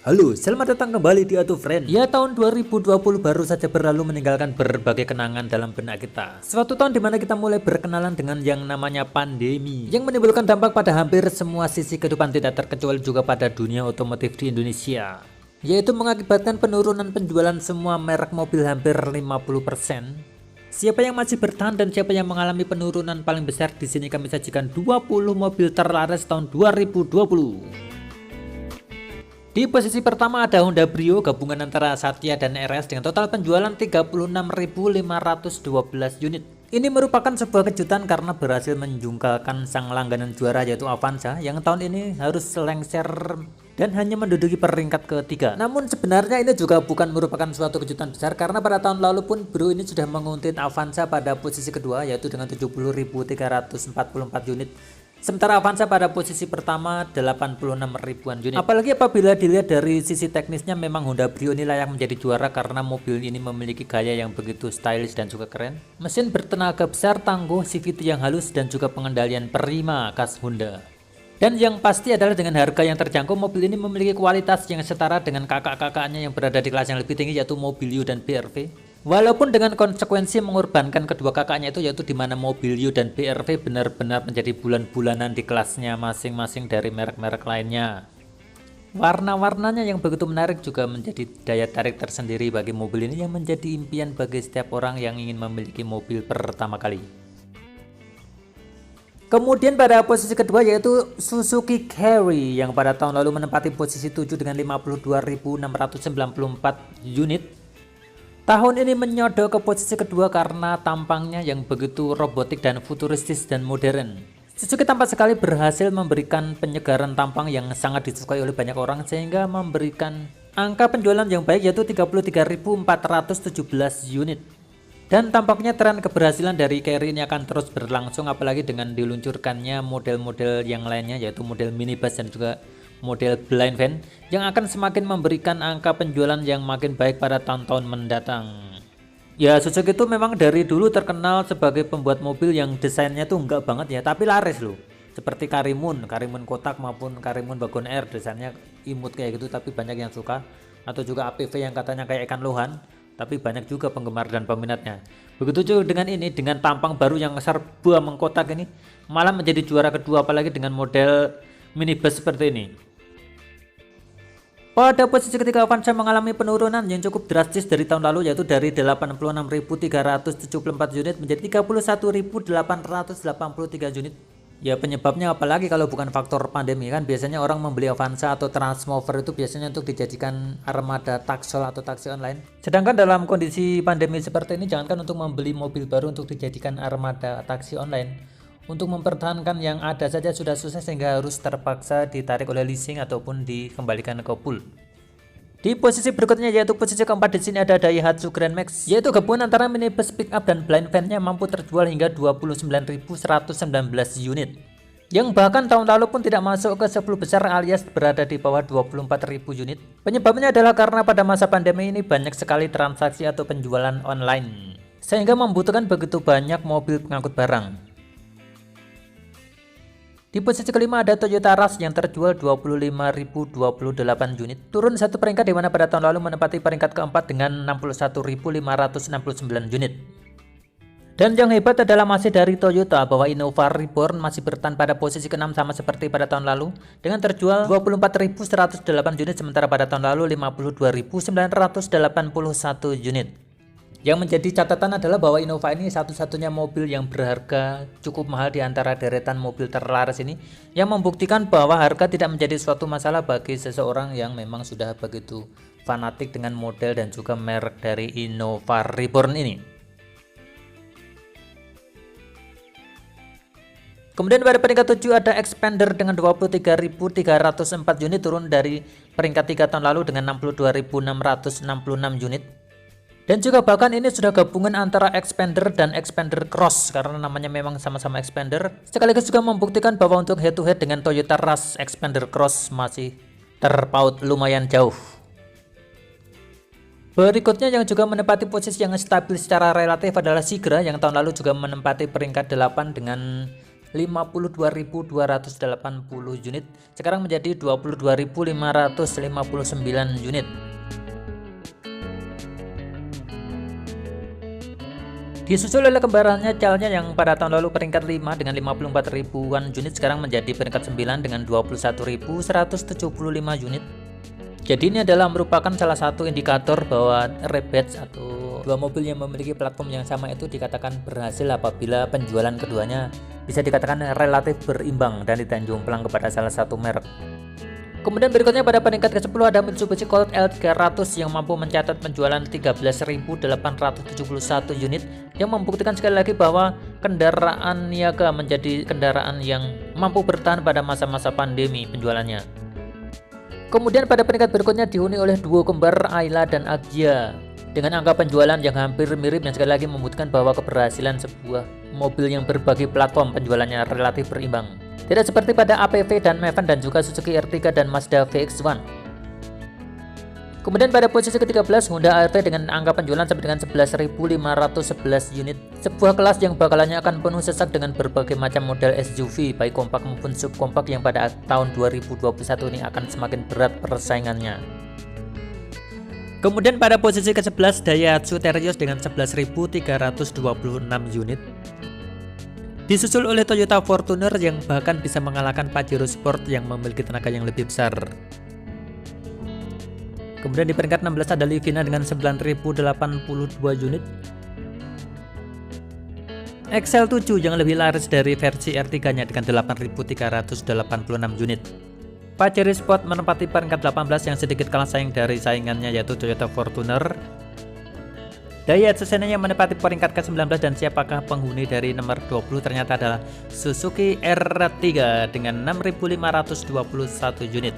Halo, selamat datang kembali di Auto Friend. Ya, tahun 2020 baru saja berlalu meninggalkan berbagai kenangan dalam benak kita. Suatu tahun dimana kita mulai berkenalan dengan yang namanya pandemi, yang menimbulkan dampak pada hampir semua sisi kehidupan tidak terkecuali juga pada dunia otomotif di Indonesia. Yaitu mengakibatkan penurunan penjualan semua merek mobil hampir 50%. Siapa yang masih bertahan dan siapa yang mengalami penurunan paling besar, di sini kami sajikan 20 mobil terlaris tahun 2020. Di posisi pertama ada Honda Brio gabungan antara Satya dan RS dengan total penjualan 36.512 unit. Ini merupakan sebuah kejutan karena berhasil menjungkalkan sang langganan juara yaitu Avanza yang tahun ini harus lengser dan hanya menduduki peringkat ketiga. Namun sebenarnya ini juga bukan merupakan suatu kejutan besar karena pada tahun lalu pun Brio ini sudah menguntit Avanza pada posisi kedua yaitu dengan 70.344 unit. Sementara Avanza pada posisi pertama 86 ribuan unit. Apalagi apabila dilihat dari sisi teknisnya, memang Honda Brio ini layak menjadi juara karena mobil ini memiliki gaya yang begitu stylish dan juga keren. Mesin bertenaga besar, tangguh, CVT yang halus dan juga pengendalian prima khas Honda. Dan yang pasti adalah dengan harga yang terjangkau, mobil ini memiliki kualitas yang setara dengan kakak-kakaknya yang berada di kelas yang lebih tinggi yaitu Mobilio dan BRV. Walaupun dengan konsekuensi mengorbankan kedua kakaknya itu yaitu dimana Mobilio dan BRV benar-benar menjadi bulan-bulanan di kelasnya masing-masing dari merek-merek lainnya. Warna-warnanya yang begitu menarik juga menjadi daya tarik tersendiri bagi mobil ini yang menjadi impian bagi setiap orang yang ingin memiliki mobil pertama kali. Kemudian pada posisi kedua yaitu Suzuki Carry yang pada tahun lalu menempati posisi 7 dengan 52.694 unit. Tahun ini menyodok ke posisi kedua karena tampangnya yang begitu robotik dan futuristis dan modern. Suzuki tampak sekali berhasil memberikan penyegaran tampang yang sangat disukai oleh banyak orang sehingga memberikan angka penjualan yang baik yaitu 33.417 unit. Dan tampaknya tren keberhasilan dari Carry ini akan terus berlangsung apalagi dengan diluncurkannya model-model yang lainnya yaitu model minibus dan juga model blind van yang akan semakin memberikan angka penjualan yang makin baik pada tahun-tahun mendatang. Ya, Suzuki itu memang dari dulu terkenal sebagai pembuat mobil yang desainnya tuh enggak banget ya, tapi laris loh. Seperti Karimun kotak maupun Karimun Wagon R, desainnya imut kayak gitu tapi banyak yang suka. Atau juga APV yang katanya kayak ikan lohan, tapi banyak juga penggemar dan peminatnya. Begitu juga dengan ini, dengan tampang baru yang serba mengkotak ini malah menjadi juara kedua apalagi dengan model minibus seperti ini. Pada posisi ketiga Avanza mengalami penurunan yang cukup drastis dari tahun lalu yaitu dari 86.374 unit menjadi 31.883 unit. Ya penyebabnya apalagi kalau bukan faktor pandemi kan biasanya orang membeli Avanza atau Transmover itu biasanya untuk dijadikan armada taksel atau taksi online. Sedangkan dalam kondisi pandemi seperti ini jangankan untuk membeli mobil baru untuk dijadikan armada taksi online. Untuk mempertahankan yang ada saja sudah susah sehingga harus terpaksa ditarik oleh leasing ataupun dikembalikan ke pool. Di posisi berikutnya yaitu posisi keempat di sini ada Daihatsu Grand Max yaitu gabungan antara minibus pickup dan blind van-nya mampu terjual hingga 29.119 unit. Yang bahkan tahun lalu pun tidak masuk ke 10 besar alias berada di bawah 24.000 unit. Penyebabnya adalah karena pada masa pandemi ini banyak sekali transaksi atau penjualan online sehingga membutuhkan begitu banyak mobil pengangkut barang. Di posisi kelima ada Toyota Rush yang terjual 25.028 unit, turun satu peringkat di mana pada tahun lalu menempati peringkat keempat dengan 61.569 unit. Dan yang hebat adalah masih dari Toyota bahwa Innova Reborn masih bertahan pada posisi ke-6 sama seperti pada tahun lalu dengan terjual 24.108 unit sementara pada tahun lalu 52.981 unit. Yang menjadi catatan adalah bahwa Innova ini satu-satunya mobil yang berharga cukup mahal di antara deretan mobil terlaris ini yang membuktikan bahwa harga tidak menjadi suatu masalah bagi seseorang yang memang sudah begitu fanatik dengan model dan juga merek dari Innova Reborn ini. Kemudian pada peringkat 7 ada Xpander dengan 23.304 unit turun dari peringkat 3 tahun lalu dengan 62.666 unit. Dan juga bahkan ini sudah gabungan antara Xpander dan Xpander Cross karena namanya memang sama-sama Xpander. Sekaligus juga membuktikan bahwa untuk head to head dengan Toyota Rush, Xpander Cross masih terpaut lumayan jauh. Berikutnya yang juga menempati posisi yang stabil secara relatif adalah Sigra yang tahun lalu juga menempati peringkat 8 dengan 52.280 unit, sekarang menjadi 22.559 unit. Disusul oleh kembarannya Calnya yang pada tahun lalu peringkat 5 dengan 54 ribuan unit, sekarang menjadi peringkat 9 dengan 21.175 unit. Jadi ini adalah merupakan salah satu indikator bahwa Rebadge atau dua mobil yang memiliki platform yang sama itu dikatakan berhasil apabila penjualan keduanya bisa dikatakan relatif berimbang dan tidak jomplang kepada salah satu merek. Kemudian berikutnya pada peringkat ke-10 ada Mitsubishi Colt L300 yang mampu mencatat penjualan 13.871 unit, yang membuktikan sekali lagi bahwa kendaraan niaga menjadi kendaraan yang mampu bertahan pada masa-masa pandemi penjualannya. Kemudian pada peringkat berikutnya dihuni oleh duo kembar Ayla dan Agya dengan angka penjualan yang hampir mirip, yang sekali lagi membuktikan bahwa keberhasilan sebuah mobil yang berbagai platform penjualannya relatif berimbang. Tidak seperti pada APV dan Maven dan juga Suzuki R3 dan Mazda VX-1. Kemudian pada posisi ke-13 Honda ARV dengan angka penjualan sampai dengan 11.511 unit. Sebuah kelas yang bakalannya akan penuh sesak dengan berbagai macam model SUV baik kompak maupun subkompak yang pada tahun 2021 ini akan semakin berat persaingannya. Kemudian pada posisi ke-11 Daihatsu Terios dengan 11.326 unit. Disusul oleh Toyota Fortuner yang bahkan bisa mengalahkan Pajero Sport yang memiliki tenaga yang lebih besar. Kemudian di peringkat 16 ada Livina dengan 9.082 unit. XL7 yang lebih laris dari versi R3-nya dengan 8.386 unit. Pajero Sport menempati peringkat 18 yang sedikit kalah saing dari saingannya yaitu Toyota Fortuner. Daihatsu Xenia yang menempati peringkat ke-19, dan siapakah penghuni dari nomor 20? Ternyata adalah Suzuki R3 dengan 6.521 unit.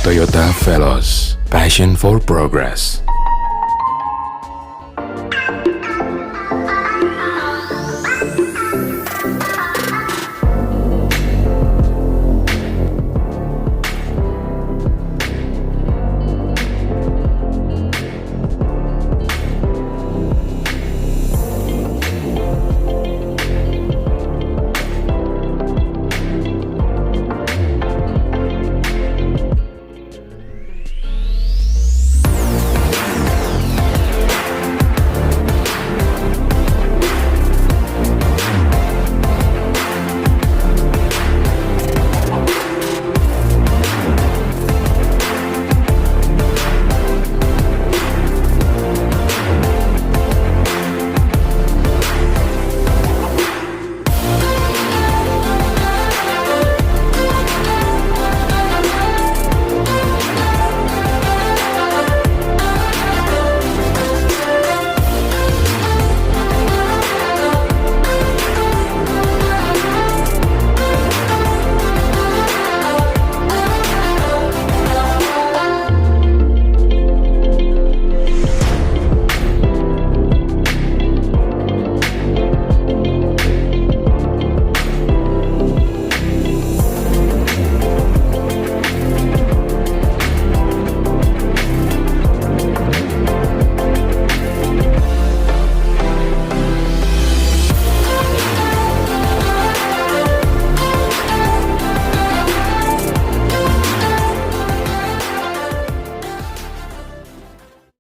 Toyota Veloz, passion for progress.